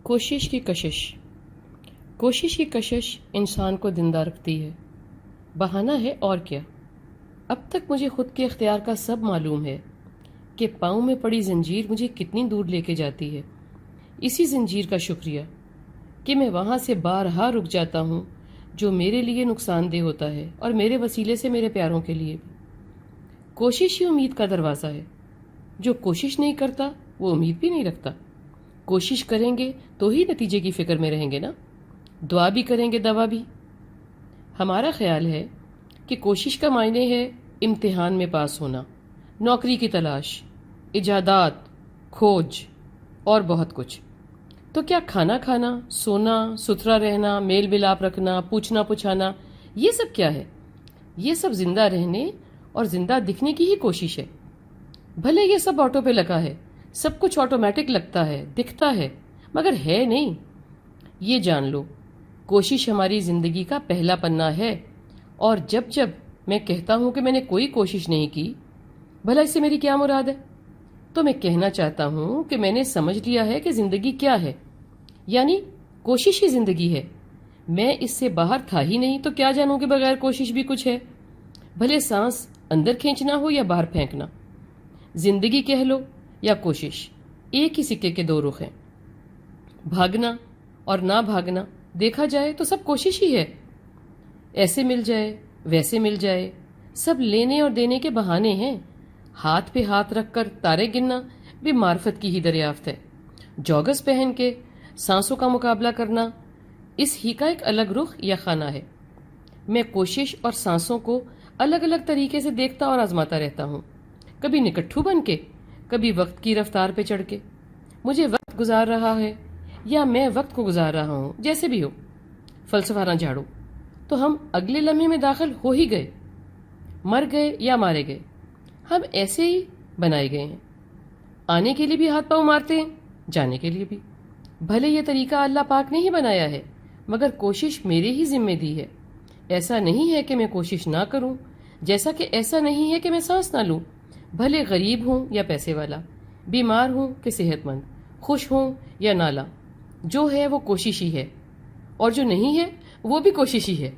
کوشش کی کشش انسان کو زندہ رکھتی ہے، بہانہ ہے اور کیا۔ اب تک مجھے خود کے اختیار کا سب معلوم ہے کہ پاؤں میں پڑی زنجیر مجھے کتنی دور لے کے جاتی ہے۔ اسی زنجیر کا شکریہ کہ میں وہاں سے بارہا رک جاتا ہوں جو میرے لیے نقصان دہ ہوتا ہے اور میرے وسیلے سے میرے پیاروں کے لیے بھی۔ کوشش ہی امید کا دروازہ ہے، جو کوشش نہیں کرتا وہ امید بھی نہیں رکھتا۔ کوشش کریں گے تو ہی نتیجے کی فکر میں رہیں گے نا، دعا بھی کریں گے دوا بھی۔ ہمارا خیال ہے کہ کوشش کا معنی ہے امتحان میں پاس ہونا، نوکری کی تلاش، ایجادات، کھوج اور بہت کچھ۔ تو کیا کھانا کھانا، سونا، ستھرا رہنا، میل ملاپ رکھنا، پوچھنا پچھانا، یہ سب کیا ہے؟ یہ سب زندہ رہنے اور زندہ دکھنے کی ہی کوشش ہے۔ بھلے یہ سب آٹو پہ لگا ہے، سب کچھ آٹومیٹک لگتا ہے، دکھتا ہے، مگر ہے نہیں۔ یہ جان لو، کوشش ہماری زندگی کا پہلا پنہ ہے، اور جب جب میں کہتا ہوں کہ میں نے کوئی کوشش نہیں کی، بھلا اس سے میری کیا مراد ہے؟ تو میں کہنا چاہتا ہوں کہ میں نے سمجھ لیا ہے کہ زندگی کیا ہے، یعنی کوشش ہی زندگی ہے۔ میں اس سے باہر تھا ہی نہیں تو کیا جانوں کہ بغیر کوشش بھی کچھ ہے، بھلے سانس اندر کھینچنا ہو یا باہر پھینکنا۔ زندگی کہہ لو یا کوشش، ایک ہی سکے کے دو رخ ہیں۔ بھاگنا اور نہ بھاگنا دیکھا جائے تو سب کوشش ہی ہے۔ ایسے مل جائے، ویسے مل جائے، سب لینے اور دینے کے بہانے ہیں۔ ہاتھ پہ ہاتھ رکھ کر تارے گننا بھی معرفت کی ہی دریافت ہے۔ جوگس پہن کے سانسوں کا مقابلہ کرنا اس ہی کا ایک الگ رخ یا خانہ ہے۔ میں کوشش اور سانسوں کو الگ الگ طریقے سے دیکھتا اور آزماتا رہتا ہوں، کبھی نکٹھو بن کے، کبھی وقت کی رفتار پہ چڑھ کے۔ مجھے وقت گزار رہا ہے یا میں وقت کو گزار رہا ہوں، جیسے بھی ہو، فلسفہ نہ جھاڑو، تو ہم اگلے لمحے میں داخل ہو ہی گئے، مر گئے یا مارے گئے۔ ہم ایسے ہی بنائے گئے ہیں، آنے کے لیے بھی ہاتھ پاؤں مارتے ہیں، جانے کے لیے بھی۔ بھلے یہ طریقہ اللہ پاک نے ہی بنایا ہے، مگر کوشش میرے ہی ذمہ دی ہے۔ ایسا نہیں ہے کہ میں کوشش نہ کروں، جیسا کہ ایسا نہیں ہے کہ میں سانس نہ لوں۔ بھلے غریب ہوں یا پیسے والا، بیمار ہوں کہ صحت مند، خوش ہوں یا نالاں، جو ہے وہ کوشش ہی ہے، اور جو نہیں ہے وہ بھی کوشش ہی ہے۔